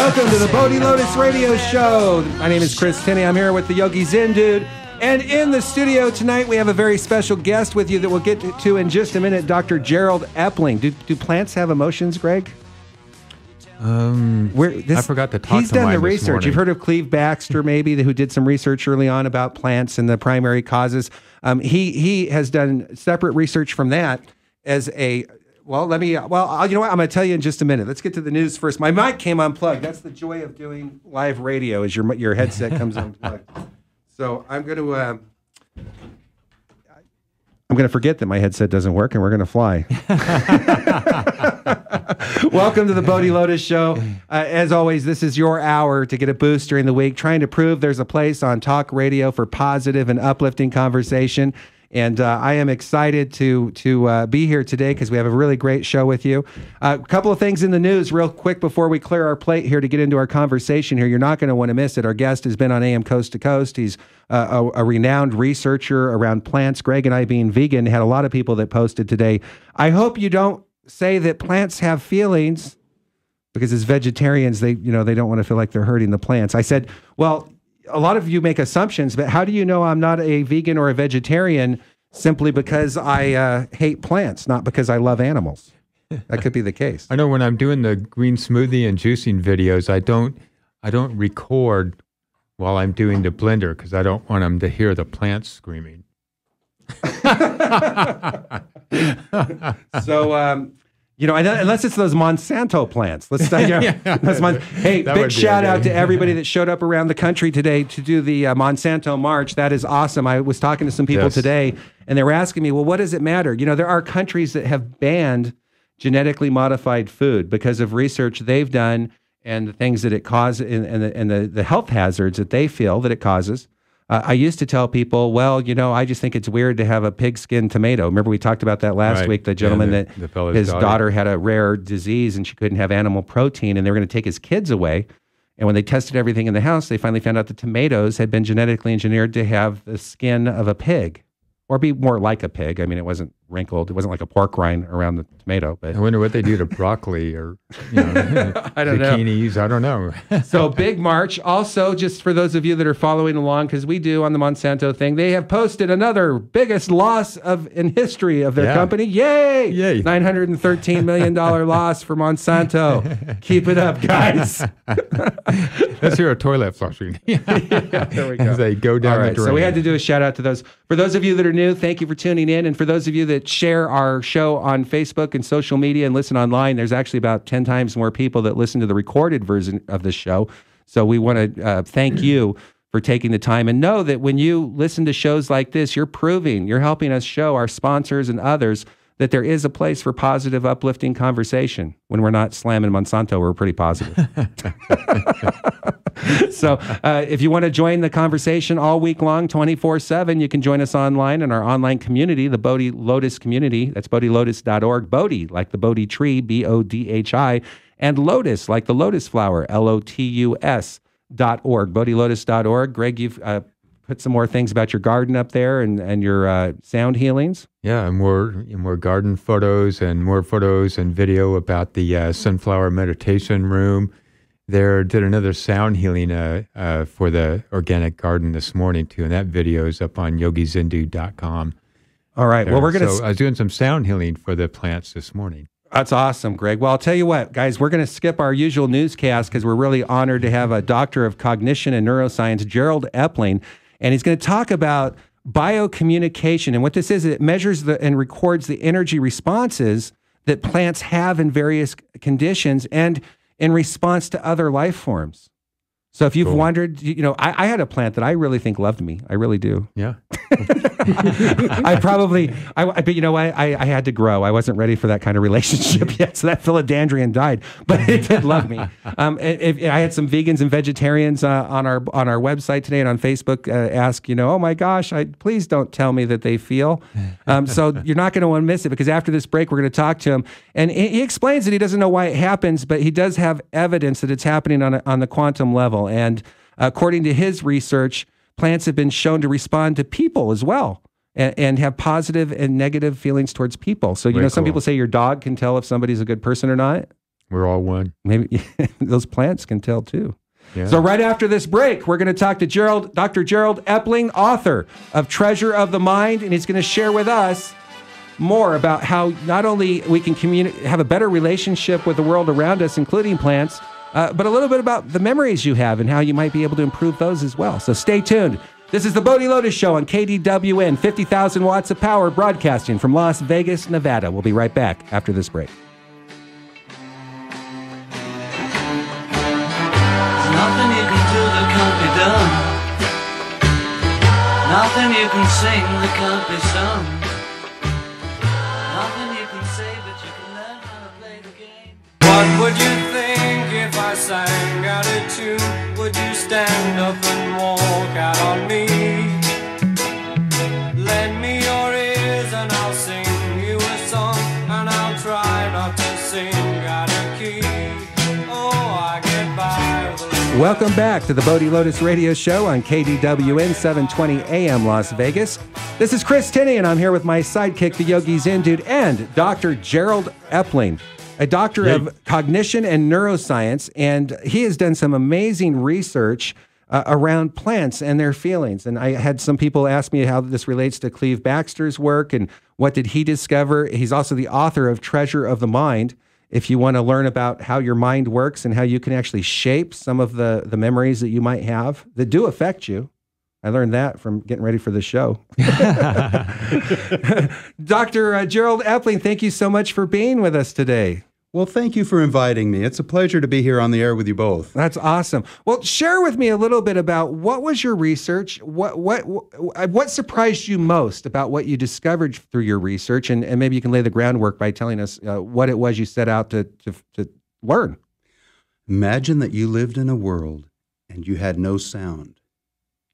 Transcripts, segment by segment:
Welcome to the Bodhi Lotus Radio Show. My name is Chris Tinney. I'm here with the Yogi Zen Dude. And in the studio tonight, we have a very special guest with you that we'll get to in just a minute, Dr. Gerald Epling. Do plants have emotions, Greg? I forgot to talk to He's done mine the this research. morning. You've heard of Cleve Baxter, maybe, who did some research early on about plants and the primary causes. He has done separate research from that as a... Well, you know what? I'm going to tell you in just a minute. Let's get to the news first. My mic came unplugged. That's the joy of doing live radio, is your headset comes unplugged. So I'm going to forget that my headset doesn't work, and we're going to fly. Welcome to the Bodhi Lotus Show. As always, this is your hour to get a boost during the week, trying to prove there's a place on talk radio for positive and uplifting conversation. And I am excited to be here today because we have a really great show with you. A couple of things in the news real quick before we clear our plate here to get into our conversation here. You're not going to want to miss it. Our guest has been on AM Coast to Coast. He's a renowned researcher around plants. Greg and I, being vegan, had a lot of people that posted today. I hope you don't say that plants have feelings, because as vegetarians, they don't want to feel like they're hurting the plants. I said, well, a lot of you make assumptions, but how do you know I'm not a vegan or a vegetarian simply because I hate plants, not because I love animals? That could be the case. I know when I'm doing the green smoothie and juicing videos, I don't record while I'm doing the blender because I don't want them to hear the plants screaming. So, unless it's those Monsanto plants. Let's Hey, big shout out to everybody that showed up around the country today to do the Monsanto March. That is awesome. I was talking to some people today, and they were asking me, well, what does it matter? There are countries that have banned genetically modified food because of research they've done and the things that it causes and the health hazards that they feel that it causes. I used to tell people, well, I just think it's weird to have a pigskin tomato. Remember we talked about that last week, the gentleman that his daughter had a rare disease and she couldn't have animal protein, and they were going to take his kids away. And when they tested everything in the house, they finally found out the tomatoes had been genetically engineered to have the skin of a pig, or be more like a pig. I mean, it wasn't wrinkled. It wasn't like a pork rind around the tomato. But I wonder what they do to broccoli or I don't zucchinis. know. I don't know. So big march. Also, just for those of you that are following along, because we do on the Monsanto thing, they have posted another biggest loss in history of their company. Yay! Yay! $913 million loss for Monsanto. Keep it up, guys. Let's hear a toilet flushing. There we go. As they go down the drain. So we had to do a shout out to those. For those of you that are new, thank you for tuning in. And for those of you that share our show on Facebook and social media and listen online, there's actually about 10 times more people that listen to the recorded version of the show. So we want to thank you for taking the time, and know that when you listen to shows like this, you're helping us show our sponsors and others that there is a place for positive, uplifting conversation. When we're not slamming Monsanto, we're pretty positive. So if you want to join the conversation all week long, 24/7, you can join us online in our online community, the Bodhi Lotus community. That's bodhilotus.org. Bodhi, like the Bodhi tree, BODHI, and Lotus, like the lotus flower, LOTUS.org, bodhilotus.org. Greg, you've put some more things about your garden up there and your sound healings. Yeah, more garden photos and more photos and video about the sunflower meditation room. Did another sound healing for the organic garden this morning too, and that video is up on yogizendu.com. All right. Well, we're going to... So I was doing some sound healing for the plants this morning. That's awesome, Greg. Well, I'll tell you what, guys, we're going to skip our usual newscast because we're really honored to have a doctor of cognition and neuroscience, Gerald Epling, and he's going to talk about biocommunication. And what this is, it measures and records the energy responses that plants have in various conditions and in response to other life forms. So if you've wondered, I had a plant that I really think loved me. I really do. Yeah. But you know what? I had to grow. I wasn't ready for that kind of relationship yet. So that philodendron died, but it did love me. I had some vegans and vegetarians on our website today and on Facebook ask, oh my gosh, please don't tell me that they feel. So you're not going to want to miss it, because after this break, we're going to talk to him. And he explains that he doesn't know why it happens, but he does have evidence that it's happening on the quantum level. And according to his research, plants have been shown to respond to people as well, and have positive and negative feelings towards people. So, some people say your dog can tell if somebody's a good person or not. We're all one. Maybe those plants can tell too. Yeah. So right after this break, we're going to talk to Dr. Gerald Epling, author of Treasure of the Mind, and he's going to share with us more about how not only we can have a better relationship with the world around us, including plants, but a little bit about the memories you have and how you might be able to improve those as well. So stay tuned. This is the Bodhi Lotus Show on KDWN, 50,000 watts of power, broadcasting from Las Vegas, Nevada. We'll be right back after this break. Nothing you can do that can't be done. Nothing you can sing that can't be sung. Nothing you can say, but you can learn how to play the game. What would you think if I sang out a tune? Would you stand up and walk out on me? Lend me your ears and I'll sing you a song, and I'll try not to sing out of key. Oh, I get by with a Welcome back to the Bodhi Lotus Radio Show on KDWN 720 AM Las Vegas. This is Chris Tinney, and I'm here with my sidekick, the Yogi Zen Dude, and Dr. Gerald Epling, a doctor of cognition and neuroscience, and he has done some amazing research around plants and their feelings. And I had some people ask me how this relates to Cleve Baxter's work and what did he discover. He's also the author of Treasure of the Mind. If you want to learn about how your mind works and how you can actually shape some of the memories that you might have that do affect you. I learned that from getting ready for the show. Dr. Gerald Epling, thank you so much for being with us today. Well, thank you for inviting me. It's a pleasure to be here on the air with you both. That's awesome. Well, share with me a little bit about what was your research? What surprised you most about what you discovered through your research? And maybe you can lay the groundwork by telling us what it was you set out to learn. Imagine that you lived in a world and you had no sound.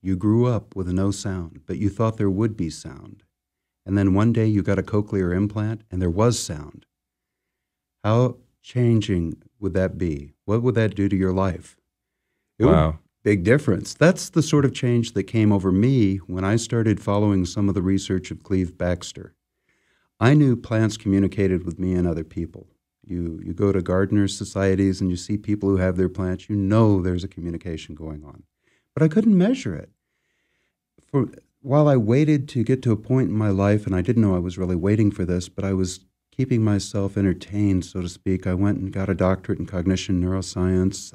You grew up with no sound, but you thought there would be sound. And then one day you got a cochlear implant and there was sound. How changing would that be? What would that do to your life? Wow. Big difference. That's the sort of change that came over me when I started following some of the research of Cleve Baxter. I knew plants communicated with me and other people. You go to gardeners' societies and you see people who have their plants, you know there's a communication going on. But I couldn't measure it. While I waited to get to a point in my life, and I didn't know I was really waiting for this, but I was keeping myself entertained, so to speak. I went and got a doctorate in cognition neuroscience,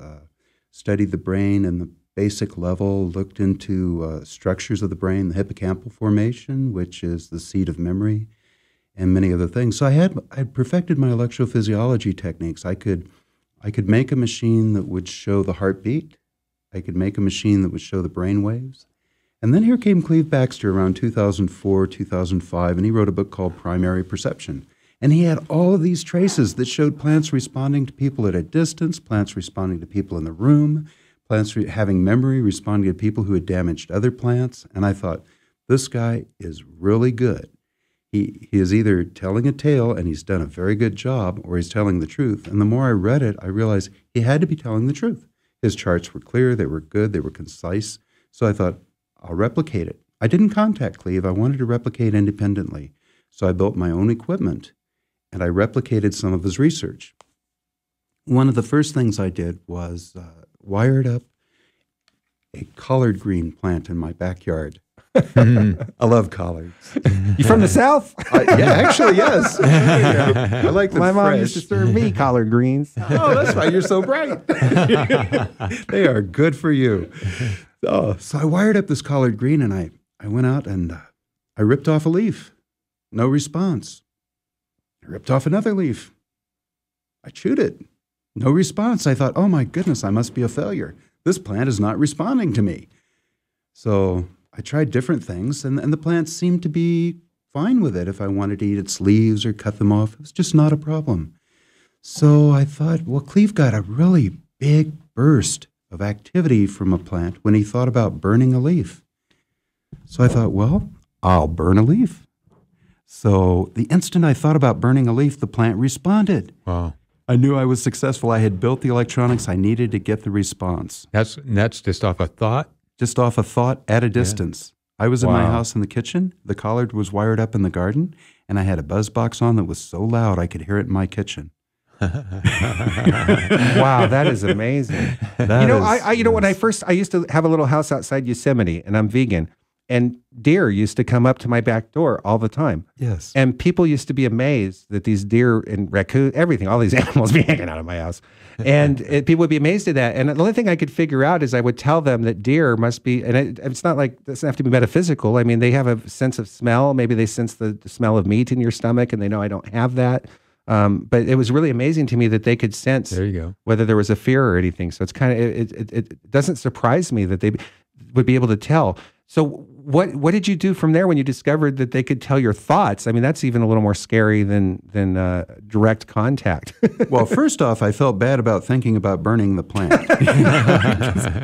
studied the brain and the basic level, looked into structures of the brain, the hippocampal formation, which is the seat of memory, and many other things. So I perfected my electrophysiology techniques. I could make a machine that would show the heartbeat. I could make a machine that would show the brain waves. And then here came Cleve Baxter around 2004, 2005, and he wrote a book called Primary Perception. And he had all of these traces that showed plants responding to people at a distance, plants responding to people in the room, plants having memory, responding to people who had damaged other plants. And I thought, this guy is really good. He is either telling a tale, and he's done a very good job, or he's telling the truth. And the more I read it, I realized he had to be telling the truth. His charts were clear, they were good, they were concise. So I thought, I'll replicate it. I didn't contact Cleve. I wanted to replicate independently. So I built my own equipment. And I replicated some of his research. One of the first things I did was wired up a collard green plant in my backyard. I love collards. You from the South? Yeah, actually, yes. I like them My mom fresh. used to serve me collard greens. Oh, that's why you're so bright. They are good for you. Oh, so I wired up this collard green, and I went out and I ripped off a leaf. No response. I ripped off another leaf. I chewed it. No response. I thought, oh my goodness, I must be a failure. This plant is not responding to me. So I tried different things, and the plant seemed to be fine with it. If I wanted to eat its leaves or cut them off, it was just not a problem. So I thought, well, Cleve got a really big burst of activity from a plant when he thought about burning a leaf. So I thought, well, I'll burn a leaf. So the instant I thought about burning a leaf, the plant responded. Wow. I knew I was successful. I had built the electronics I needed to get the response. That's just off a thought? Just off a thought at a distance. Yeah. I was in my Wow. house in the kitchen. The collard was wired up in the garden, and I had a buzz box on that was so loud I could hear it in my kitchen. Wow, that is amazing. I used to have a little house outside Yosemite, and I'm vegan, and deer used to come up to my back door all the time. Yes. And people used to be amazed that these deer and raccoon, everything, all these animals be hanging out of my house. And people would be amazed at that. And the only thing I could figure out is I would tell them that deer must be, and it's not like, it doesn't have to be metaphysical. I mean, they have a sense of smell. Maybe they sense the smell of meat in your stomach, and they know I don't have that. But it was really amazing to me that they could sense There you go. whether there was a fear or anything. So it's kind of, it doesn't surprise me that they would be able to tell. So what did you do from there when you discovered that they could tell your thoughts? I mean, that's even a little more scary than direct contact. Well, first off, I felt bad about thinking about burning the plant.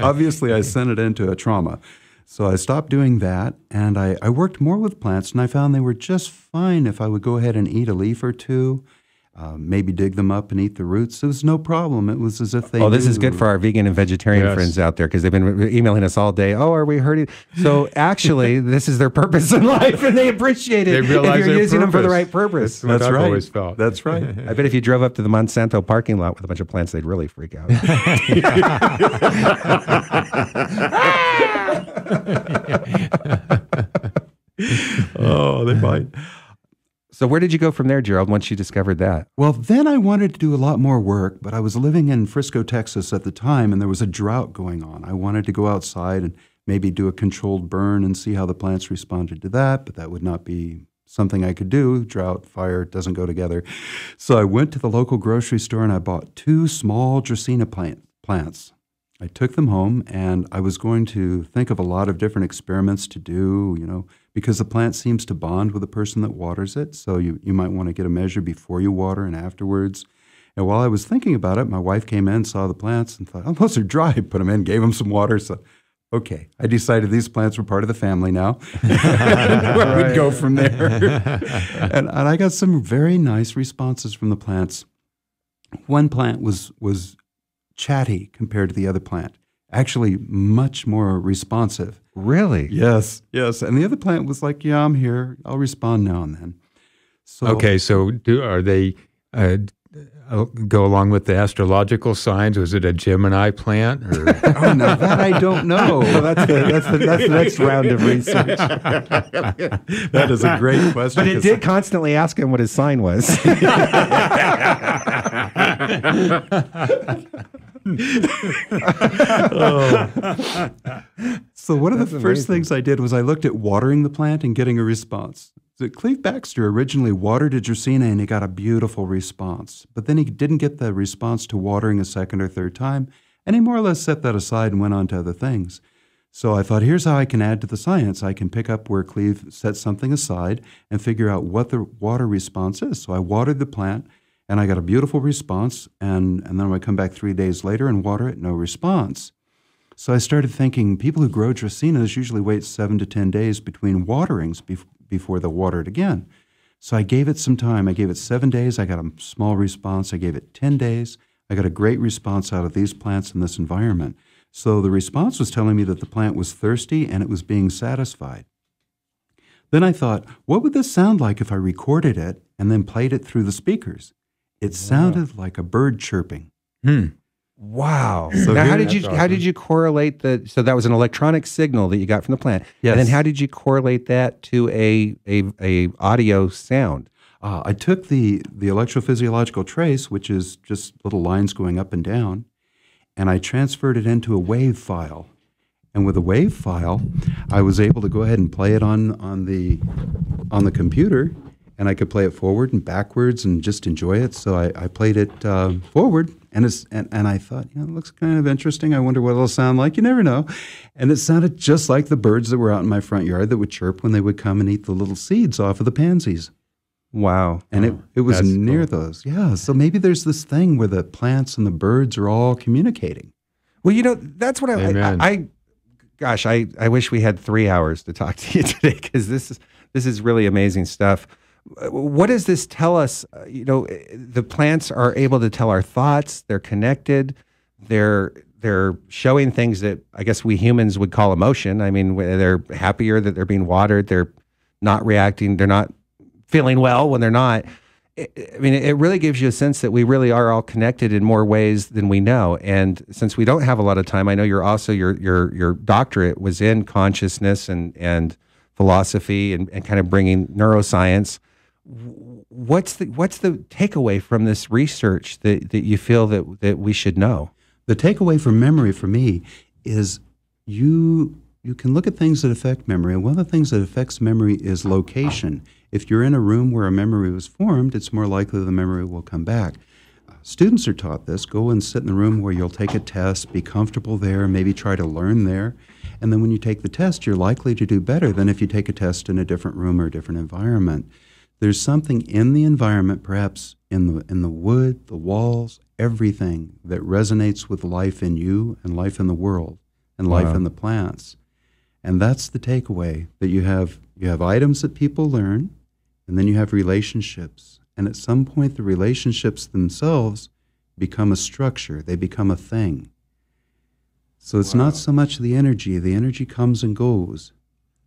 Obviously, I sent it into a trauma. So I stopped doing that, and I worked more with plants, and I found they were just fine if I would go ahead and eat a leaf or two, maybe dig them up and eat the roots. It was no problem. It was as if they this knew. is good for our vegan and vegetarian friends out there, because they've been emailing us all day. Oh, are we hurting? So actually, this is their purpose in life, and they appreciate it. They realize if you're their using them for the purpose. right purpose. That's what I've right. always felt. That's right. I bet if you drove up to the Monsanto parking lot with a bunch of plants, they'd really freak out. Oh, they might. So where did you go from there, Gerald, once you discovered that? Well, then I wanted to do a lot more work, but I was living in Frisco, Texas at the time, and there was a drought going on. I wanted to go outside and maybe do a controlled burn and see how the plants responded to that, but that would not be something I could do. Drought, fire, doesn't go together. So I went to the local grocery store and I bought 2 small Dracaena plants. I took them home, and I was going to think of a lot of different experiments to do, because the plant seems to bond with the person that waters it. So you might want to get a measure before you water and afterwards. And while I was thinking about it, my wife came in, saw the plants, and thought, oh, those are dry. Put them in, gave them some water. So, okay, I decided these plants were part of the family now. Where we'd go from there. and I got some very nice responses from the plants. One plant was chatty compared to the other plant. Actually, much more responsive. Really? Yes. And the other plant was like, yeah, I'm here. I'll respond now and then. So, Okay, so are they go along with the astrological signs? Was it a Gemini plant? Or? Oh, no, that I don't know. Well, that's the next round of research. That is a great question. But it did constantly ask him what his sign was. So one of the first things I did was I looked at watering the plant and getting a response. So Cleve Baxter originally watered a Dracaena and he got a beautiful response. But then he didn't get the response to watering a second or third time, and he more or less set that aside and went on to other things. So I thought, here's how I can add to the science. I can pick up where Cleve set something aside and figure out what the water response is. So I watered the plant, and I got a beautiful response, and then I would come back 3 days later and water it, no response. So I started thinking, people who grow Dracaenas usually wait 7 to 10 days between waterings before they'll water it again. So I gave it some time. I gave it 7 days. I got a small response. I gave it 10 days. I got a great response out of these plants in this environment. So the response was telling me that the plant was thirsty and it was being satisfied. Then I thought, what would this sound like if I recorded it and then played it through the speakers? It sounded like a bird chirping. Wow. So now, how good. did you correlate so that was an electronic signal that you got from the plant. Yes. And then how did you correlate that to a audio sound? I took the electrophysiological trace, which is just little lines going up and down, and I transferred it into a wave file. And with a wave file, I was able to go ahead and play it on the computer, and I could play it forward and backwards and just enjoy it. So I played it forward, and I thought, it looks kind of interesting. I wonder what it'll sound like. You never know. And it sounded just like the birds that were out in my front yard that would chirp when they would come and eat the little seeds off of the pansies. Wow. And it was near those. Yeah. So maybe there's this thing where the plants and the birds are all communicating. Well, that's what I wish we had 3 hours to talk to you today, because this is really amazing stuff. What does this tell us? The plants are able to tell our thoughts. They're connected. They're showing things that I guess we humans would call emotion. I mean, they're happier that they're being watered. They're not reacting. They're not feeling well when they're not. I mean, it really gives you a sense that we really are all connected in more ways than we know. And since we don't have a lot of time, I know you're also your doctorate was in consciousness and philosophy and kind of bringing neuroscience. What's the takeaway from this research that you feel that we should know? The takeaway from memory for me is you can look at things that affect memory, and one of the things that affects memory is location. If you're in a room where a memory was formed, it's more likely the memory will come back. Students are taught this. Go and sit in the room where you'll take a test, be comfortable there, maybe try to learn there. And then when you take the test, you're likely to do better than if you take a test in a different room or a different environment. There's something in the environment, perhaps in the wood, the walls, everything that resonates with life in you and life in the world and life in the plants. And that's the takeaway, that you have items that people learn, and then you have relationships. And at some point, the relationships themselves become a structure. They become a thing. So it's not so much the energy. The energy comes and goes.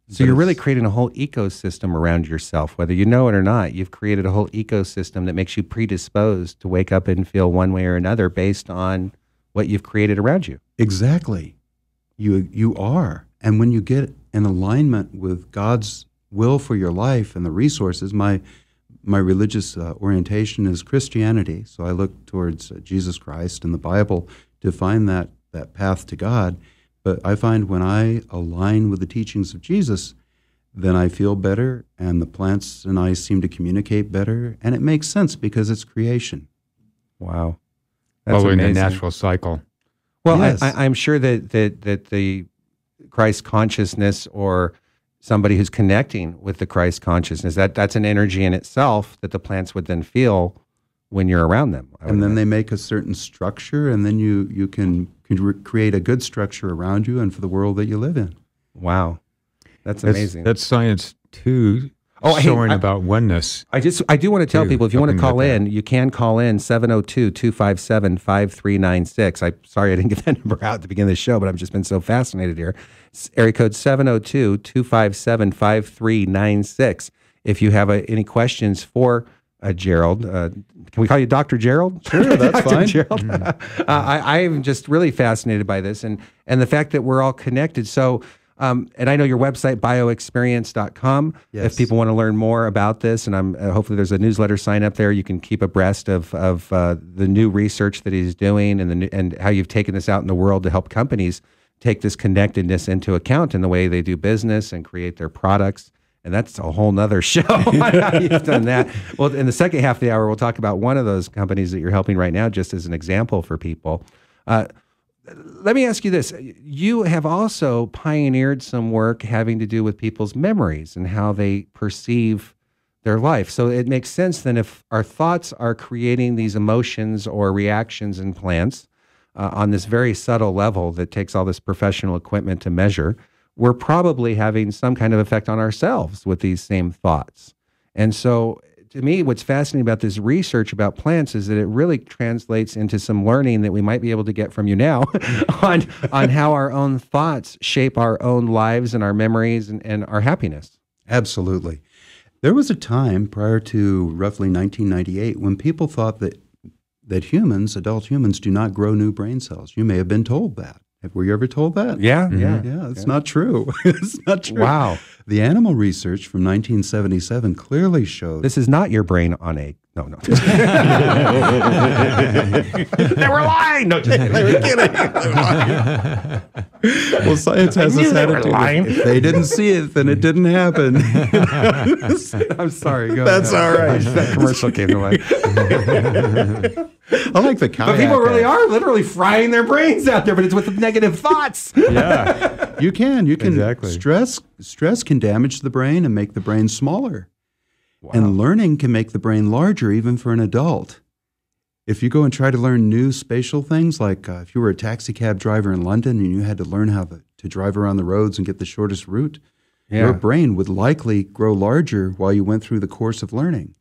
So you're really creating a whole ecosystem around yourself, whether you know it or not. You've created a whole ecosystem that makes you predisposed to wake up and feel one way or another based on what you've created around you. Exactly. You are. And when you get in alignment with God's will for your life and the resources, my religious orientation is Christianity, so I look towards Jesus Christ and the Bible to find that path to God. But I find when I align with the teachings of Jesus, then I feel better, and the plants and I seem to communicate better, and it makes sense because it's creation. Wow. That's Following amazing. the natural cycle. Well, Yes. I'm sure that the Christ consciousness, or somebody who's connecting with the Christ consciousness, that's an energy in itself that the plants would then feel when you're around them. And then they make a certain structure, and then you can create a good structure around you and for the world that you live in. Wow. That's amazing. That's science too, hey, showing about oneness. I do want to tell Too, people, if you want to helping call with in, you can call in 702-257-5396. I'm sorry I didn't get that number out at the beginning of the show, but I've just been so fascinated here. It's area code 702-257-5396. If you have any questions for Gerald, can we call you Dr. Gerald? Sure, that's Dr. fine. Gerald. I am just really fascinated by this and the fact that we're all connected. So, and I know your website, bioexperience.com. Yes. If people want to learn more about this, and hopefully there's a newsletter sign up there, you can keep abreast of the new research that he's doing and how you've taken this out in the world to help companies take this connectedness into account in the way they do business and create their products. And that's a whole nother show on how you've done that. Well, in the second half of the hour, we'll talk about one of those companies that you're helping right now, just as an example for people. Let me ask you this. You have also pioneered some work having to do with people's memories and how they perceive their life. So it makes sense then, if our thoughts are creating these emotions or reactions in plants on this very subtle level that takes all this professional equipment to measure, we're probably having some kind of effect on ourselves with these same thoughts. And so to me, what's fascinating about this research about plants is that it really translates into some learning that we might be able to get from you now on how our own thoughts shape our own lives and our memories and our happiness. Absolutely. There was a time prior to roughly 1998 when people thought that humans, adult humans, do not grow new brain cells. You may have been told that. Were you ever told that? Yeah. Yeah, it's not true. It's not true. Wow. The animal research from 1977 clearly showed... This is not your brain on a... No. They were lying! No, just kidding. They were kidding. Well, science has this attitude. If they didn't see it, then it didn't happen. I'm sorry. Go That's ahead. all right. That commercial came to mind. I like the kayak. But people really act. are literally frying their brains out there, but it's with negative thoughts. Yeah. You can. Exactly. Stress can damage the brain and make the brain smaller. Wow. And learning can make the brain larger, even for an adult. If you go and try to learn new spatial things, like if you were a taxi cab driver in London and you had to learn how to drive around the roads and get the shortest route, your brain would likely grow larger while you went through the course of learning.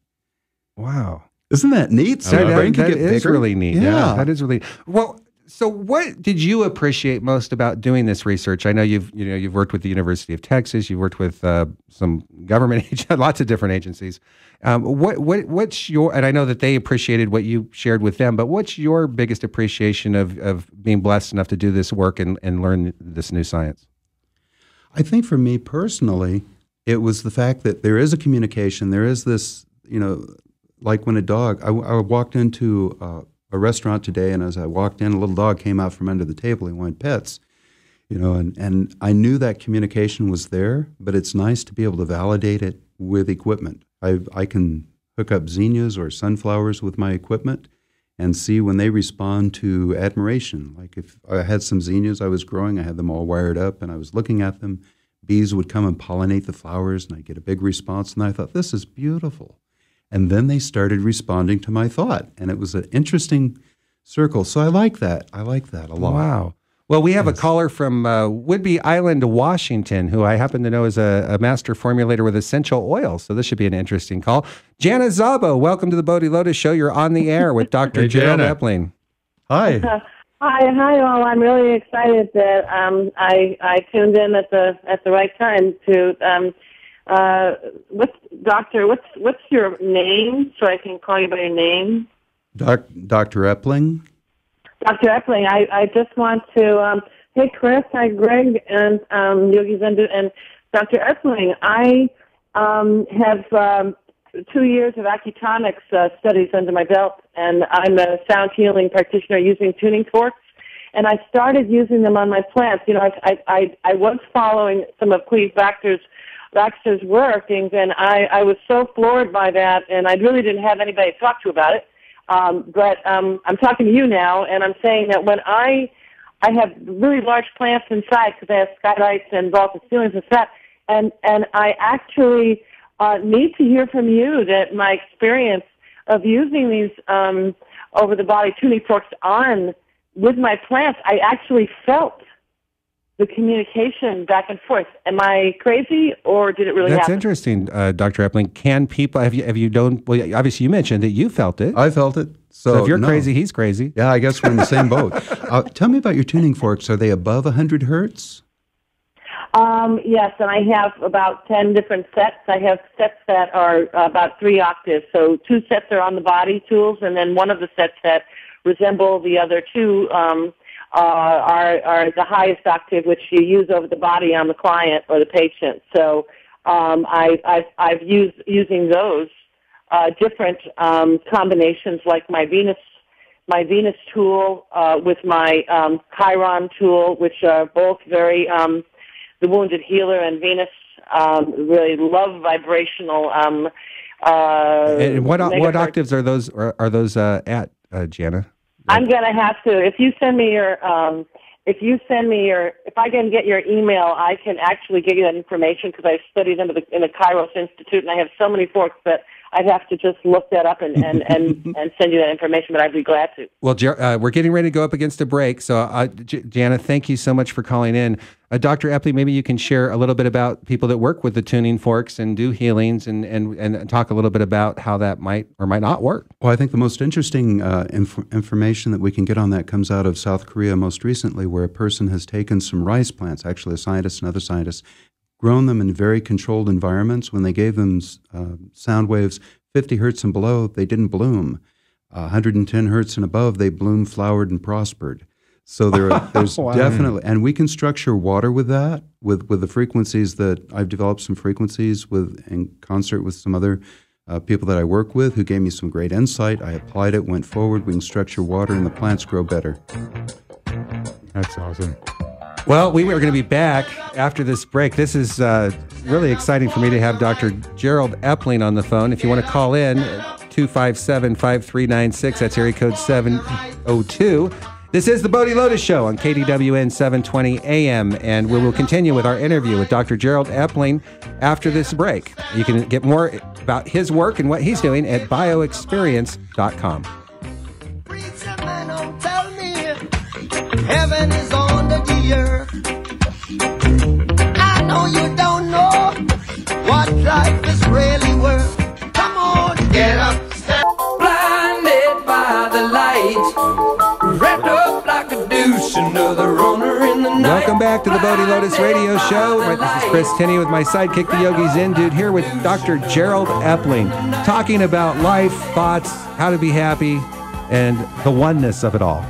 Wow. Isn't that neat? So your brain can That get is bigger. really neat. Yeah, that is really well. So what did you appreciate most about doing this research? I know you've worked with the University of Texas, you've worked with some government lots of different agencies. What's your, and I know that they appreciated what you shared with them, but what's your biggest appreciation of being blessed enough to do this work and learn this new science? I think for me personally, it was the fact that there is a communication, there is this, like when a dog, I walked into a restaurant today, and as I walked in, a little dog came out from under the table. He wanted pets, and I knew that communication was there, but it's nice to be able to validate it with equipment. I can hook up zinnias or sunflowers with my equipment and see when they respond to admiration. Like if I had some zinnias I was growing, I had them all wired up, and I was looking at them. Bees would come and pollinate the flowers, and I'd get a big response, and I thought, this is beautiful. And then they started responding to my thought, and it was an interesting circle. So I like that. I like that a lot. Wow. Well, we have a caller from Whidbey Island, Washington, who I happen to know is a master formulator with essential oils. So this should be an interesting call. Jana Zabo, welcome to the Bodhi Lotus Show. You're on the air with Dr. Gerald Epling. Hi. Hi, all. I'm really excited that I tuned in at the right time to. What's your name, so I can call you by your name? Dr. Epling. Dr. Epling. I just want to hey Chris, hi Greg, and Yogi Zendu and Dr. Epling. I have 2 years of acutonics studies under my belt, and I'm a sound healing practitioner using tuning forks. And I started using them on my plants. I was following some of Cleve Baxter's workings, and I was so floored by that, and I really didn't have anybody to talk to about it. But I'm talking to you now, and I'm saying that when I have really large plants inside because I have skylights and vaulted ceilings and stuff, and I actually need to hear from you that my experience of using these over-the-body tuning forks with my plants, I actually felt the communication back and forth. Am I crazy, or did it really happen? That's interesting, Dr. Epling. Can people, have you done, well, obviously you mentioned that you felt it. I felt it. So if you're crazy, he's crazy. Yeah, I guess we're in the same boat. Tell me about your tuning forks. Are they above 100 hertz? Yes, and I have about 10 different sets. I have sets that are about 3 octaves. So 2 sets are on the body tools, and then one of the sets that resemble the other 2 are the highest octave, which you use over the body on the client or the patient. So I've using those different combinations, like my Venus tool with my Chiron tool, which are both very the Wounded Healer and Venus really love vibrational. And what octaves are those? Are those at Jana? I'm gonna have to. If you send me your, if I can get your email, I can actually give you that information because I studied under in the Kairos Institute, and I have so many forks that I'd have to just look that up and send you that information, but I'd be glad to. Well, we're getting ready to go up against a break, so Jana, thank you so much for calling in. Dr. Epling, maybe you can share a little bit about people that work with the tuning forks and do healings and talk a little bit about how that might or might not work. Well, I think the most interesting information that we can get on that comes out of South Korea most recently, where a person has taken some rice plants, actually a scientist and other scientists, grown them in very controlled environments. When they gave them sound waves 50 hertz and below, they didn't bloom. 110 hertz and above, they bloomed, flowered, and prospered. So there's wow. Definitely, and we can structure water with that, with the frequencies that I've developed some frequencies in concert with some other people that I work with who gave me some great insight. I applied it, went forward. We can structure water, and the plants grow better. That's awesome. Well, we are going to be back after this break. This is really exciting for me to have Dr. Gerald Epling on the phone. If you want to call in, 257-5396, that's area code 702. This is the Bodhi Lotus Show on KDWN 720 AM, and we will continue with our interview with Dr. Gerald Epling after this break. You can get more about his work and what he's doing at bioexperience.com. Heaven is under the earth. I know you don't know what life is really worth. Come on, get up, step. Blinded by the light, wrapped up like a listen to the runner in the night. Welcome back to the Bodhi Lotus Radio Show. This is Chris Tinney with my sidekick, the Yogi Zen Dude, here with Dr. Gerald Epling, talking about life, thoughts, how to be happy, and the oneness of it all.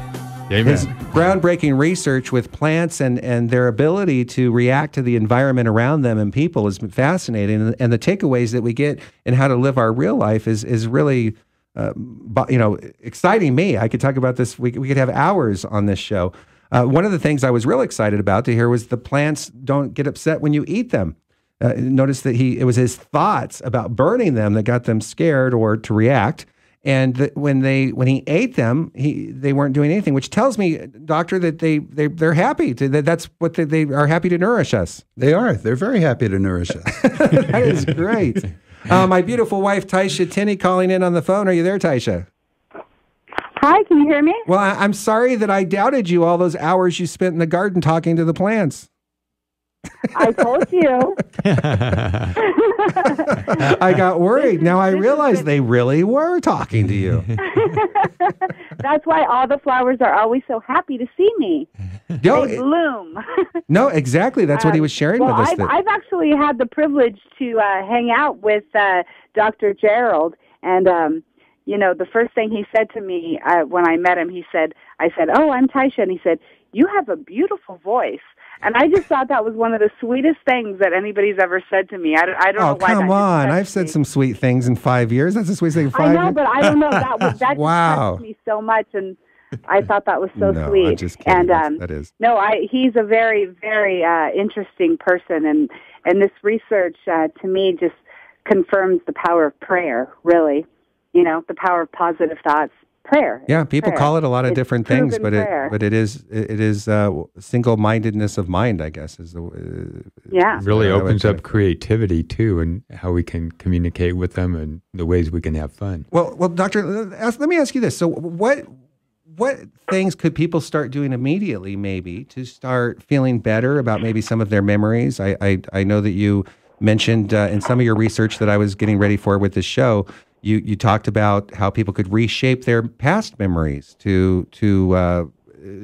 Amen. His groundbreaking research with plants and their ability to react to the environment around them and people is fascinating. And the takeaways that we get in how to live our real life is really, exciting me. I could talk about this. We could have hours on this show. One of the things I was real excited about to hear was the plants don't get upset when you eat them. Notice that it was his thoughts about burning them that got them scared or to react. And when he ate them, they weren't doing anything, which tells me, doctor, that they're happy. That's what they are, happy to nourish us. They are. They're very happy to nourish us. That is great. My beautiful wife, Taisha Tinney, calling in on the phone. Are you there, Taisha? Hi, can you hear me? Well, I'm sorry that I doubted you all those hours you spent in the garden talking to the plants. I told you. I got worried. Now I realize they really were talking to you. That's why all the flowers are always so happy to see me. No, they bloom. No, exactly. That's what he was sharing with us. I've actually had the privilege to hang out with Dr. Gerald, and the first thing he said to me when I met him, I said, "Oh, I'm Taisha," and he said, "You have a beautiful voice." And I just thought that was one of the sweetest things that anybody's ever said to me. I don't know why. Oh, come on. I've said some sweet things in 5 years. That's the sweetest thing in 5 years. I know, but I don't know. That wow. just touched me so much, and I thought that was so sweet. I'm just kidding. And that is. No, he's a very, very interesting person, and this research to me just confirms the power of prayer, really. The power of positive thoughts. Prayer. Yeah, people call it a lot of different things, but it is single-mindedness of mind, I guess. It really opens up creativity too, and how we can communicate with them, and the ways we can have fun. Well, doctor, let me ask you this: so, what things could people start doing immediately, maybe, to start feeling better about maybe some of their memories? I know that you mentioned in some of your research that I was getting ready for with this show. You talked about how people could reshape their past memories to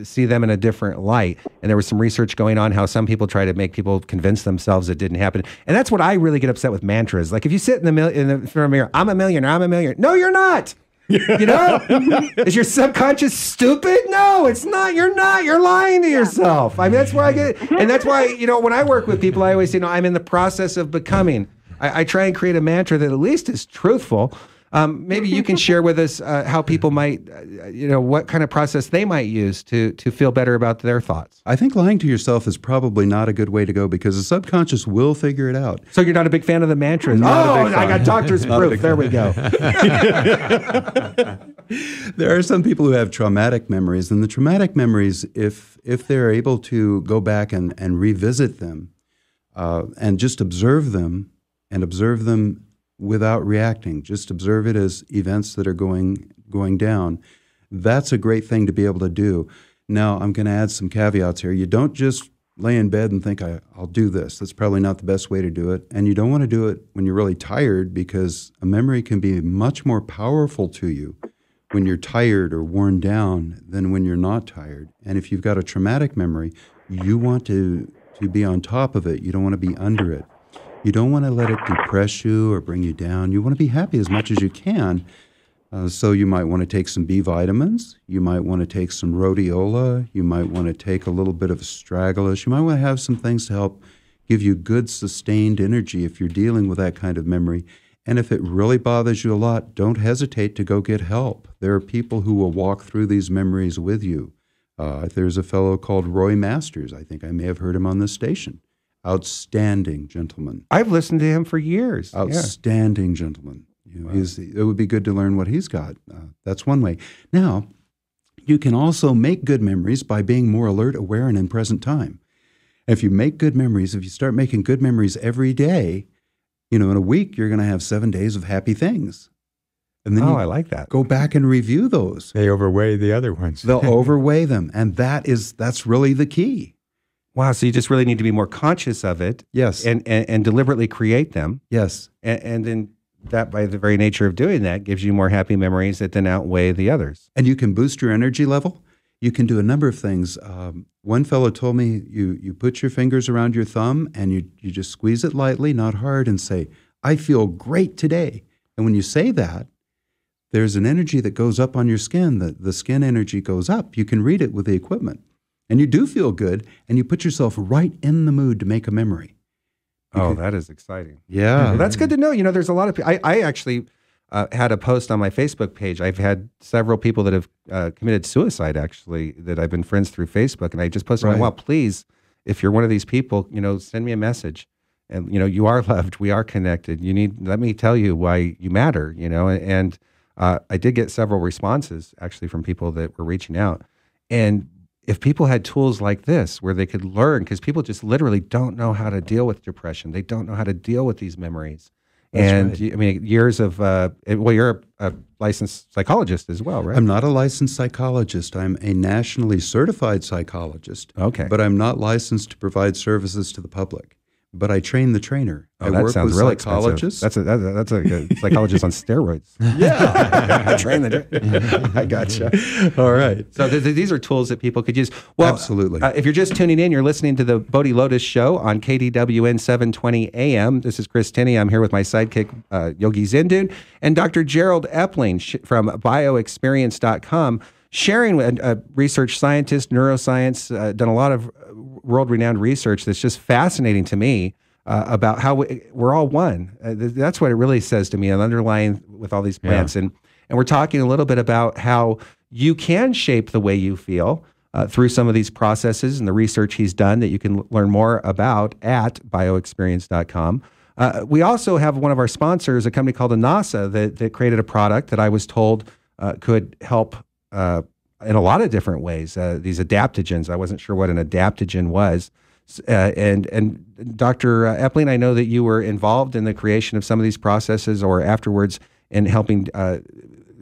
see them in a different light. And there was some research going on how some people try to make people convince themselves it didn't happen. And that's what I really get upset with mantras. Like if you sit in the front of the mirror, I'm a millionaire. No, you're not. Is your subconscious stupid? No, it's not. You're not. You're lying to yourself. I mean, that's where I get it. And that's why, when I work with people, I always say, I'm in the process of becoming. I try and create a mantra that at least is truthful. Maybe you can share with us how people might, what kind of process they might use to feel better about their thoughts. I think lying to yourself is probably not a good way to go because the subconscious will figure it out. So you're not a big fan of the mantras? I got doctor's proof. There we go. There are some people who have traumatic memories, and the traumatic memories, if they're able to go back and revisit them and just observe them, and observe them without reacting. Just observe it as events that are going down. That's a great thing to be able to do. Now, I'm going to add some caveats here. You don't just lay in bed and think, I'll do this. That's probably not the best way to do it. And you don't want to do it when you're really tired because a memory can be much more powerful to you when you're tired or worn down than when you're not tired. And if you've got a traumatic memory, you want to be on top of it. You don't want to be under it. You don't want to let it depress you or bring you down. You want to be happy as much as you can. So you might want to take some B vitamins. You might want to take some rhodiola. You might want to take a little bit of astragalus. You might want to have some things to help give you good sustained energy if you're dealing with that kind of memory. And if it really bothers you a lot, don't hesitate to go get help. There are people who will walk through these memories with you. There's a fellow called Roy Masters. I think I may have heard him on this station. Outstanding gentleman. I've listened to him for years. Outstanding gentleman. Wow. It would be good to learn what he's got. That's one way. Now, you can also make good memories by being more alert, aware, and in present time. If you make good memories, if you start making good memories every day, in a week, you're going to have 7 days of happy things. And then I like that. Go back and review those. They overweigh the other ones. They'll overweigh them. And that's really the key. Wow, so you just really need to be more conscious of it. Yes. And deliberately create them. Yes. And then that, by the very nature of doing that, gives you more happy memories that then outweigh the others. And you can boost your energy level. You can do a number of things. One fellow told me you put your fingers around your thumb and you just squeeze it lightly, not hard, and say, "I feel great today." And when you say that, there's an energy that goes up on your skin. The skin energy goes up. You can read it with the equipment. And you do feel good, and you put yourself right in the mood to make a memory. That is exciting. Yeah. Well, that's good to know. You know, there's a lot of people. I actually had a post on my Facebook page. I've had several people that have committed suicide, actually, that I've been friends through Facebook. And I just posted, Right. well, please, if you're one of these people, you know, send me a message. And, you know, you are loved. We are connected. Let me tell you why you matter, you know. And I did get several responses, actually, from people that were reaching out. And if people had tools like this where they could learn, because people just literally don't know how to deal with depression. They don't know how to deal with these memories. That's I mean, years of, well, you're a licensed psychologist as well, right? I'm not a licensed psychologist. I'm a nationally certified psychologist. Okay. But I'm not licensed to provide services to the public. But I train the trainer. Oh, I that work sounds with really psychologists. expensive. That's a psychologist on steroids. Yeah. Train the. I gotcha. All right. So these are tools that people could use. Well, Absolutely. If you're just tuning in, you're listening to the Bodhi Lotus Show on KDWN 720 AM. This is Chris Tenney. I'm here with my sidekick, Yogi Zindun, and Dr. Gerald Epling from bioexperience.com, sharing with a research scientist, neuroscience, done a lot of world-renowned research that's just fascinating to me about how we're all one. That's what it really says to me, and underlying with all these plants. And we're talking a little bit about how you can shape the way you feel through some of these processes and the research he's done that you can learn more about at bioexperience.com. We also have one of our sponsors, a company called Anasa, that created a product that I was told could help in a lot of different ways. These adaptogens. I wasn't sure what an adaptogen was. And Dr. Epling, I know that you were involved in the creation of some of these processes or afterwards in helping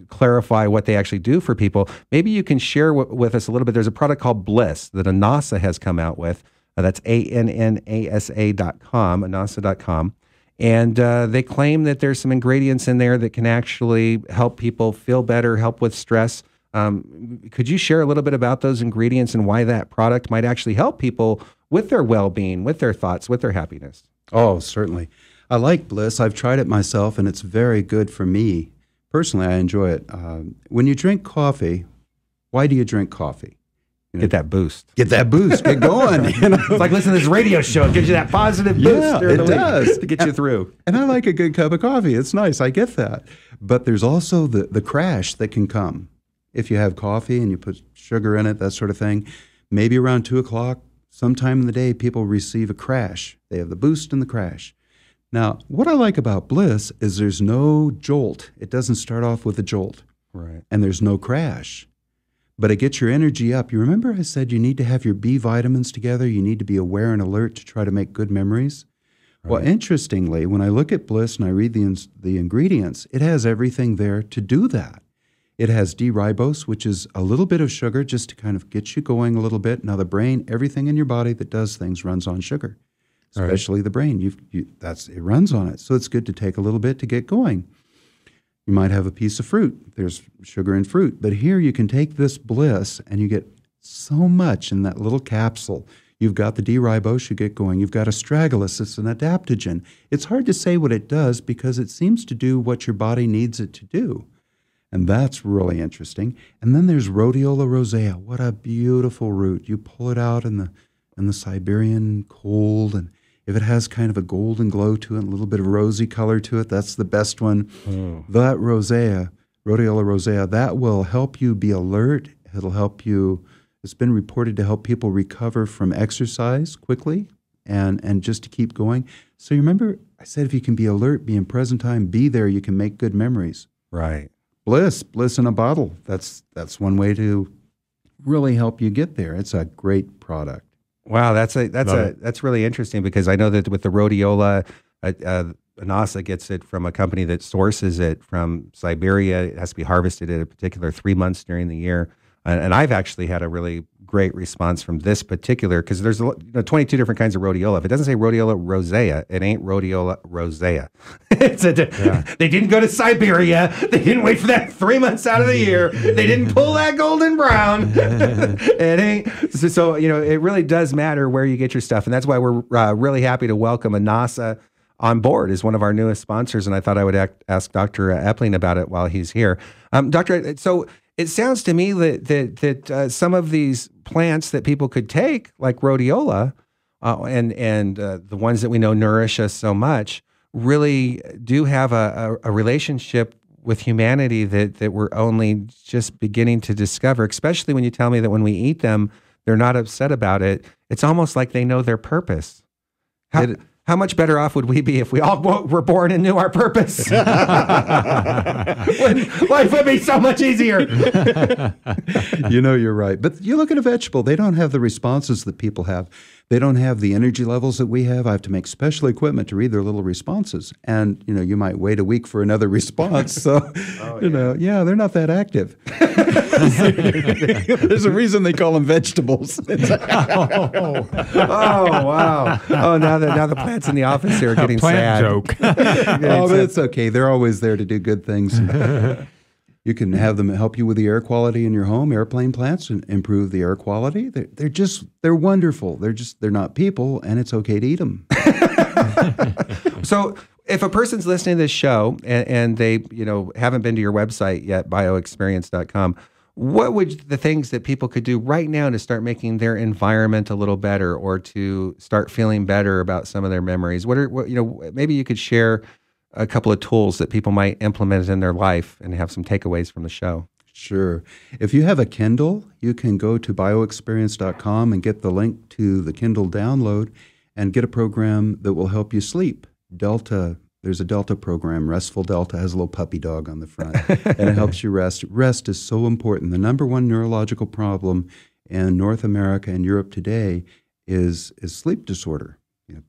clarify what they actually do for people. Maybe you can share with us a little bit. There's a product called Bliss that Anasa has come out with. That's ANNASA.com, anasa.com. And they claim that there's some ingredients in there that can actually help people feel better, help with stress. Could you share a little bit about those ingredients and why that product might actually help people with their well-being, with their thoughts, with their happiness? Oh, certainly. I like Bliss. I've tried it myself, and it's very good for me. Personally, I enjoy it. When you drink coffee, why do you drink coffee? Get that boost. Get that boost. Get going. You know? It's like listening to this radio show. It gives you that positive boost. Yeah, during the it week does. to get you through. And I like a good cup of coffee. It's nice. I get that. But there's also the crash that can come. If you have coffee and you put sugar in it, that sort of thing, maybe around 2 o'clock, sometime in the day, people receive a crash. They have the boost and the crash. Now, what I like about Bliss is there's no jolt. It doesn't start off with a jolt. Right. And there's no crash. But it gets your energy up. You remember I said you need to have your B vitamins together? You need to be aware and alert to try to make good memories? Right. Well, interestingly, when I look at Bliss and I read the ingredients, it has everything there to do that. It has D-ribose, which is a little bit of sugar just to kind of get you going a little bit. Now, the brain, everything in your body that does things runs on sugar, especially the brain. It runs on it. So it's good to take a little bit to get going. You might have a piece of fruit. There's sugar in fruit. But here you can take this Bliss and you get so much in that little capsule. You've got the D-ribose, you get going. You've got astragalus, it's an adaptogen. It's hard to say what it does because it seems to do what your body needs it to do. And that's really interesting. And then there's rhodiola rosea. What a beautiful root. You pull it out in the Siberian cold, and if it has kind of a golden glow to it, a little bit of rosy color to it, that's the best one. Oh. That rhodiola rosea, that will help you be alert. It'll help you, it's been reported to help people recover from exercise quickly and just to keep going. So you remember, I said if you can be alert, be in present time, be there, you can make good memories. Right. Bliss in a bottle. That's one way to really help you get there. It's a great product. Wow, that's really interesting because I know that with the rhodiola, Anasa gets it from a company that sources it from Siberia. It has to be harvested at a particular 3 months during the year. And I've actually had a really great response from this particular, because there's 22 different kinds of rhodiola. If it doesn't say rhodiola rosea, it ain't rhodiola rosea. They didn't go to Siberia. They didn't wait for that 3 months out of the year. They didn't pull that golden brown. It ain't. So, it really does matter where you get your stuff. And that's why we're really happy to welcome Anasa on board as one of our newest sponsors. And I thought I would ask Dr. Epling about it while he's here. Doctor, so it sounds to me that some of these plants that people could take, like rhodiola, and the ones that we know nourish us so much, really do have a relationship with humanity that we're only just beginning to discover, especially when you tell me that when we eat them, they're not upset about it. It's almost like they know their purpose. How much better off would we be if we all were born and knew our purpose? Life would be so much easier. You're right. But you look at a vegetable, they don't have the responses that people have. They don't have the energy levels that we have. I have to make special equipment to read their little responses. And, you might wait a week for another response. So, they're not that active. There's a reason they call them vegetables. Oh, wow. Oh, now the plants in the office here are getting sad. Joke. But it's okay. They're always there to do good things. You can have them help you with the air quality in your home. Airplane plants improve the air quality. They're wonderful. They're not people, and it's okay to eat them. So if a person's listening to this show and they, haven't been to your website yet, bioexperience.com, what would the things that people could do right now to start making their environment a little better, or to start feeling better about some of their memories? Maybe you could share a couple of tools that people might implement in their life and have some takeaways from the show. Sure. If you have a Kindle, you can go to bioexperience.com and get the link to the Kindle download and get a program that will help you sleep. Delta, there's a Delta program. Restful Delta has a little puppy dog on the front, and it helps you rest. Rest is so important. The number one neurological problem in North America and Europe today is sleep disorder.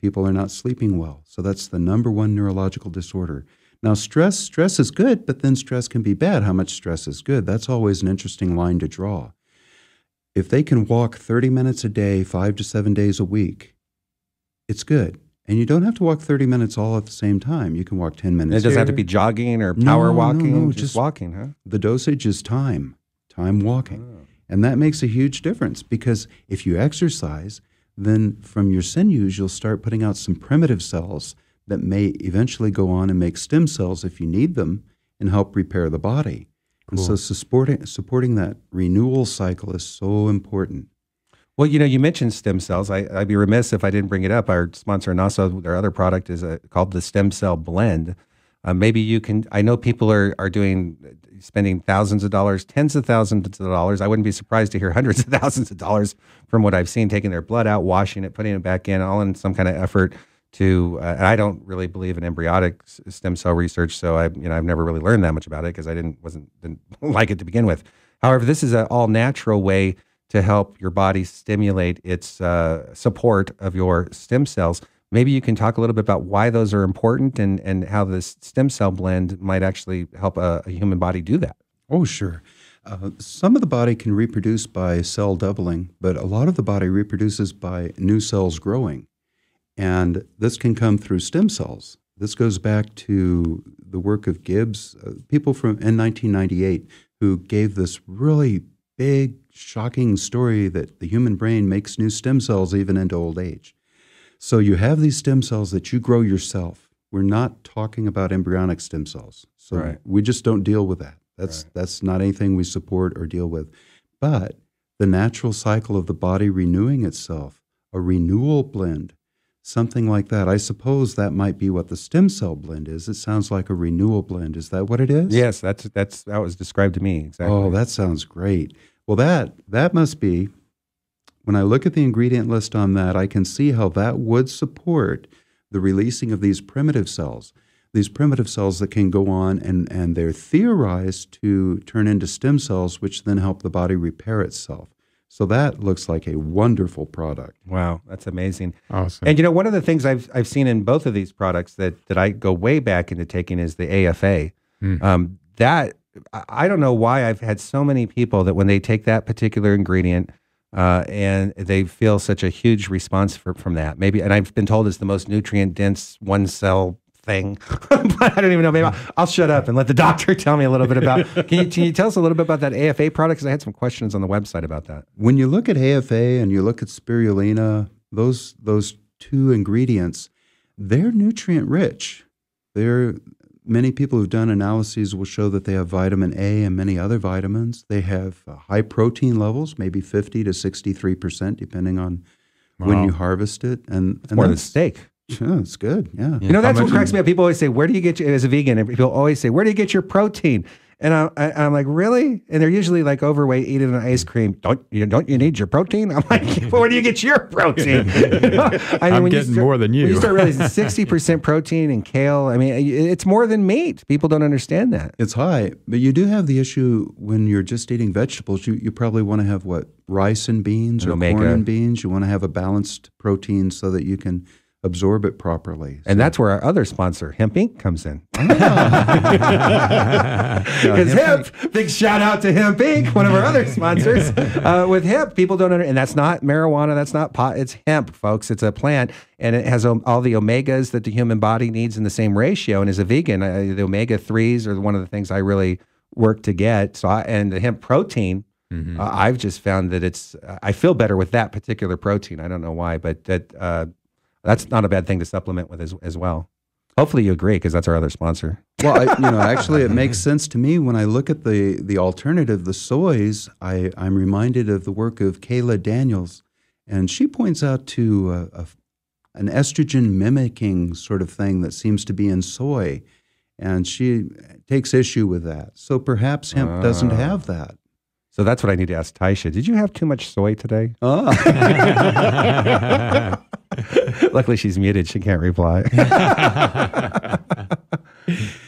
People are not sleeping well. So that's the number one neurological disorder. Now, stress is good, but then stress can be bad. How much stress is good? That's always an interesting line to draw. If they can walk 30 minutes a day, 5 to 7 days a week, it's good. And you don't have to walk 30 minutes all at the same time. You can walk 10 minutes. It doesn't have to be jogging or power walking, just walking, huh? The dosage is time walking. Oh. And that makes a huge difference, because if you exercise, then from your sinews, you'll start putting out some primitive cells that may eventually go on and make stem cells if you need them and help repair the body. Cool. And so supporting that renewal cycle is so important. Well, you mentioned stem cells. I'd be remiss if I didn't bring it up. Our sponsor, NASA, their other product is called the Stem Cell Blend. Maybe you can, I know people are spending thousands of dollars, tens of thousands of dollars. I wouldn't be surprised to hear hundreds of thousands of dollars from what I've seen, taking their blood out, washing it, putting it back in, all in some kind of effort to, and I don't really believe in embryonic stem cell research. So I've never really learned that much about it because I didn't like it to begin with. However, this is an all natural way to help your body stimulate its support of your stem cells. Maybe you can talk a little bit about why those are important and how this stem cell blend might actually help a human body do that. Oh, sure. Some of the body can reproduce by cell doubling, but a lot of the body reproduces by new cells growing. And this can come through stem cells. This goes back to the work of Gibbs, people in 1998 who gave this really big, shocking story that the human brain makes new stem cells even into old age. So you have these stem cells that you grow yourself. We're not talking about embryonic stem cells. So right. We just don't deal with that. That's not anything we support or deal with. But the natural cycle of the body renewing itself, a renewal blend, something like that. I suppose that might be what the stem cell blend is. It sounds like a renewal blend. Is that what it is? Yes, that was described to me, exactly. Oh, that sounds great. Well, that must be, when I look at the ingredient list on that, I can see how that would support the releasing of these primitive cells that can go on and they're theorized to turn into stem cells, which then help the body repair itself. So that looks like a wonderful product. Wow, that's amazing. Awesome. And one of the things I've seen in both of these products that I go way back into taking is the AFA. That I don't know why I've had so many people that when they take that particular ingredient, and they feel such a huge response from that. Maybe, and I've been told it's the most nutrient dense one cell thing, but I don't even know. Maybe I'll shut up and let the doctor tell me a little bit about. Can you tell us a little bit about that AFA product? Because I had some questions on the website about that. When you look at AFA and you look at spirulina, those two ingredients, they're nutrient rich. Many people who've done analyses will show that they have vitamin A and many other vitamins. They have high protein levels, maybe 50 to 63%, depending on when you harvest it. And more than steak. Yeah, it's good. Yeah. You know, that's what cracks me up. People always say, where do you get your, as a vegan, people always say, where do you get your protein? And I'm like, really? And they're usually like overweight, eating an ice cream. Don't you need your protein? I'm like, well, where do you get your protein? I'm getting more than you. When you start realizing 60% protein in kale, I mean, it's more than meat. People don't understand that. It's high, but you do have the issue when you're just eating vegetables. You probably want to have rice and beans or omega. Corn and beans. You want to have a balanced protein so that you can absorb it properly. And that's where our other sponsor, Hemp Inc., comes in. Because Hemp, big shout out to Hemp Inc., one of our other sponsors. With hemp, people don't understand, and that's not marijuana, that's not pot, it's hemp, folks. It's a plant, and it has all the omegas that the human body needs in the same ratio. And as a vegan, the omega-3s are one of the things I really work to get. And the hemp protein, I've just found that I feel better with that particular protein. I don't know why, but that's not a bad thing to supplement with as well. Hopefully you agree, because that's our other sponsor. Well, actually, it makes sense to me when I look at the alternative, the soys. I'm reminded of the work of Kayla Daniels, and she points out to an estrogen mimicking sort of thing that seems to be in soy, and she takes issue with that. So perhaps hemp doesn't have that. So that's what I need to ask Taisha. Did you have too much soy today? Luckily, she's muted. She can't reply.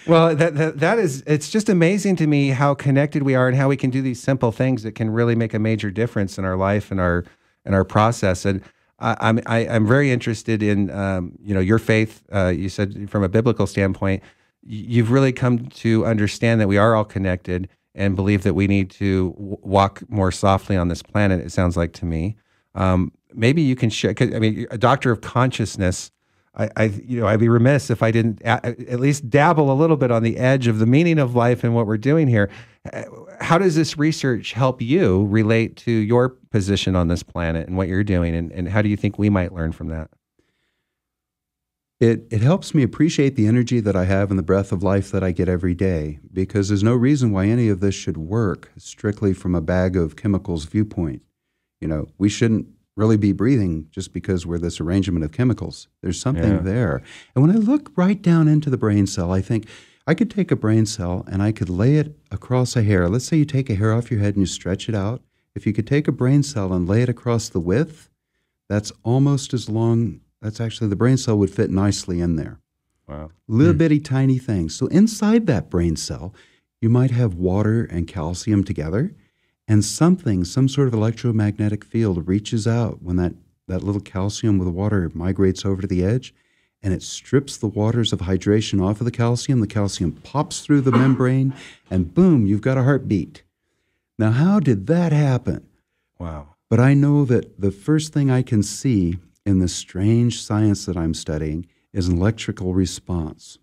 Well, it's just amazing to me how connected we are and how we can do these simple things that can really make a major difference in our life and our process. And I'm very interested in your faith. You said from a biblical standpoint, you've really come to understand that we are all connected and believe that we need to walk more softly on this planet, it sounds like to me. Maybe you can share, a doctor of consciousness, I'd be remiss if I didn't at least dabble a little bit on the edge of the meaning of life and what we're doing here. How does this research help you relate to your position on this planet and what you're doing? And how do you think we might learn from that? It helps me appreciate the energy that I have and the breath of life that I get every day, because there's no reason why any of this should work strictly from a bag of chemicals viewpoint. We shouldn't really be breathing just because we're this arrangement of chemicals. There's something there. And when I look right down into the brain cell, I think I could take a brain cell and I could lay it across a hair. Let's say you take a hair off your head and you stretch it out. If you could take a brain cell and lay it across the width, that's almost as long. That's actually, the brain cell would fit nicely in there. Wow. Little bitty tiny things. So inside that brain cell, you might have water and calcium together, and some sort of electromagnetic field reaches out when that little calcium with the water migrates over to the edge, and it strips the waters of hydration off of the calcium. The calcium pops through the membrane, and boom, you've got a heartbeat. Now, how did that happen? Wow. But I know that the first thing I can see in the strange science that I'm studying is an electrical response.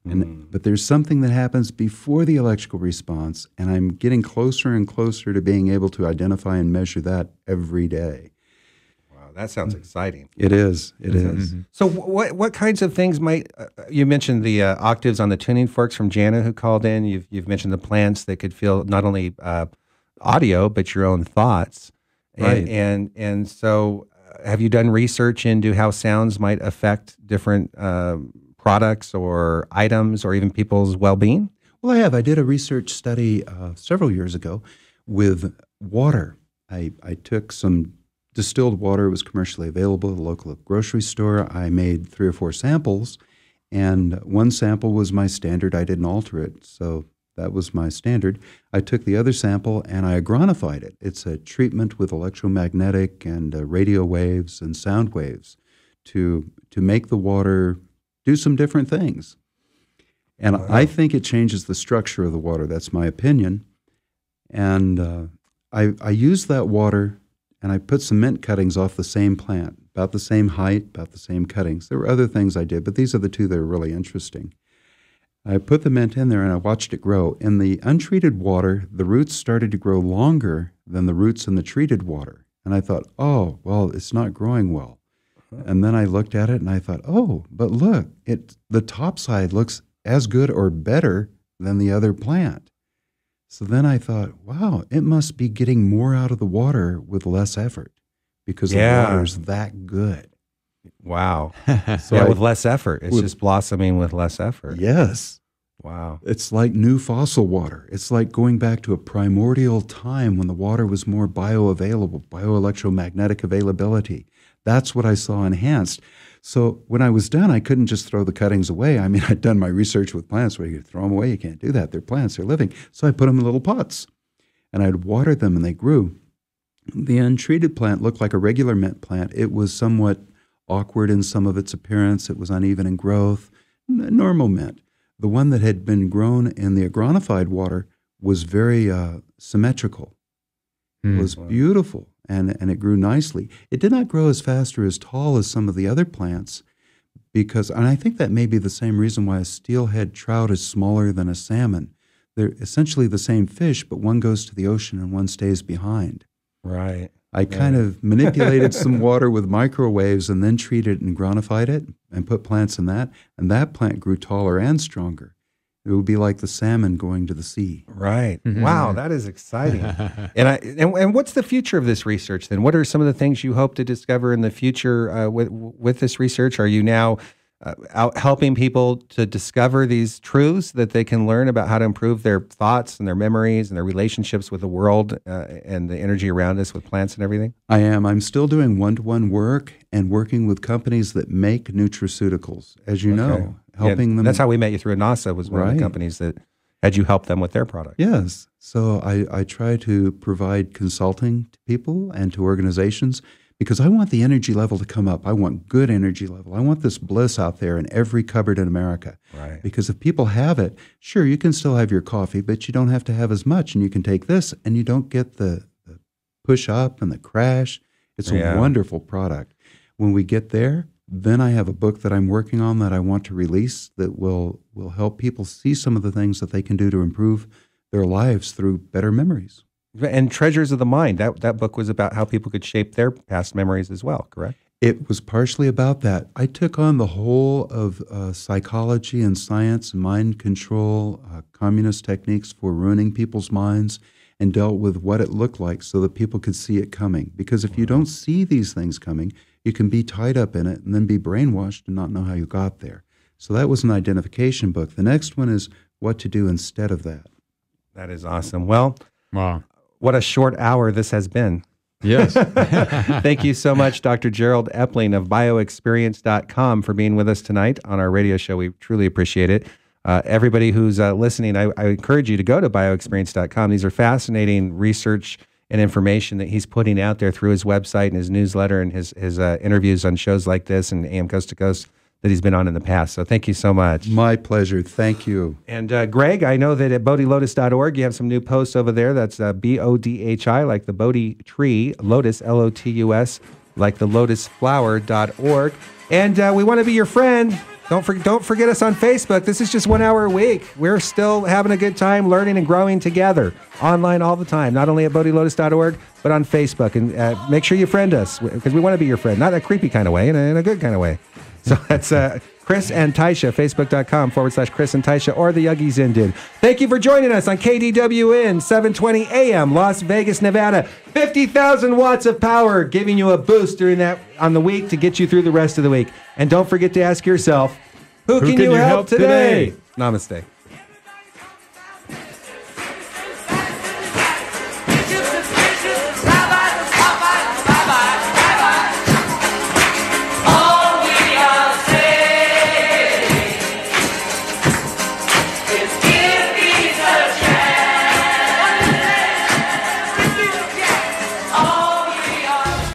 But there's something that happens before the electrical response, and I'm getting closer and closer to being able to identify and measure that every day. Wow, that sounds exciting. It is. It is. So what kinds of things might, you mentioned the octaves on the tuning forks from Jana who called in. You've mentioned the plants that could feel not only audio, but your own thoughts. Right. And so have you done research into how sounds might affect different products or items or even people's well-being? Well, I have. I did a research study several years ago with water. I took some distilled water. It was commercially available at a local grocery store. I made 3 or 4 samples, and one sample was my standard. I didn't alter it, so that was my standard. I took the other sample and I agronified it. It's a treatment with electromagnetic and radio waves and sound waves to make the water do some different things. And I think it changes the structure of the water. That's my opinion. And I used that water, and I put some mint cuttings off the same plant, about the same height, about the same cuttings. There were other things I did, but these are the two that are really interesting. I put the mint in there, and I watched it grow. In the untreated water, the roots started to grow longer than the roots in the treated water. And I thought, oh, well, it's not growing well. And then I looked at it, and I thought, oh, but look, the top side looks as good or better than the other plant. So then I thought, wow, it must be getting more out of the water with less effort because the water's that good. Wow. So with less effort. It's just blossoming with less effort. Yes. Wow. It's like new fossil water. It's like going back to a primordial time when the water was more bioavailable, bioelectromagnetic availability. That's what I saw enhanced. So when I was done, I couldn't just throw the cuttings away. I mean, I'd done my research with plants where you could throw them away. You can't do that. They're plants. They're living. So I put them in little pots, and I'd water them, and they grew. The untreated plant looked like a regular mint plant. It was somewhat awkward in some of its appearance. It was uneven in growth, normal mint. The one that had been grown in the agronified water was very symmetrical. It was beautiful, and it grew nicely. It did not grow as fast or as tall as some of the other plants because, and I think that may be the same reason why a steelhead trout is smaller than a salmon. They're essentially the same fish, but one goes to the ocean and one stays behind. Right. I kind of manipulated some water with microwaves and then treated it and gronified it and put plants in that, and that plant grew taller and stronger. It would be like the salmon going to the sea. Right. Wow, that is exciting. And what's the future of this research then? What are some of the things you hope to discover in the future with this research? Are you now out helping people to discover these truths that they can learn about how to improve their thoughts and their memories and their relationships with the world and the energy around us with plants and everything? I am. I'm still doing one-to-one work and working with companies that make nutraceuticals, as you know, helping them. That's how we met you through NASA, was one of the companies that had you help them with their product. Yes. So I try to provide consulting to people and to organizations because I want the energy level to come up. I want good energy level. I want this bliss out there in every cupboard in America. Right. Because if people have it, sure, you can still have your coffee, but you don't have to have as much, and you can take this, and you don't get the push up and the crash. It's a wonderful product. When we get there, then I have a book that I'm working on that I want to release that will help people see some of the things that they can do to improve their lives through better memories. And Treasures of the Mind, that book was about how people could shape their past memories as well, correct? It was partially about that. I took on the whole of psychology and science, mind control, communist techniques for ruining people's minds, and dealt with what it looked like so that people could see it coming. Because if you don't see these things coming, you can be tied up in it and then be brainwashed and not know how you got there. So that was an identification book. The next one is what to do instead of that. That is awesome. Well, wow. What a short hour this has been. Yes. Thank you so much, Dr. Gerald Epling of bioexperience.com for being with us tonight on our radio show. We truly appreciate it. Everybody who's listening, I encourage you to go to bioexperience.com. These are fascinating research and information that he's putting out there through his website and his newsletter and his interviews on shows like this and AM Coast to Coast that he's been on in the past. So thank you so much. My pleasure. Thank you. And Greg, I know that at bodhilotus.org you have some new posts over there. That's BODHI, like the Bodhi tree, Lotus, LOTUS, like the lotusflower.org. And we want to be your friend. Don't forget us on Facebook. This is just 1 hour a week. We're still having a good time learning and growing together online all the time, not only at bodhilotus.org, but on Facebook. And make sure you friend us because we want to be your friend, not in a creepy kind of way, in a good kind of way. So that's Chris and Taisha, facebook.com/Chris and Taisha, or the Yuggies Indian. Thank you for joining us on KDWN 720 AM, Las Vegas, Nevada. 50,000 watts of power, giving you a boost during that on the week to get you through the rest of the week. And don't forget to ask yourself, who can you help today? Namaste.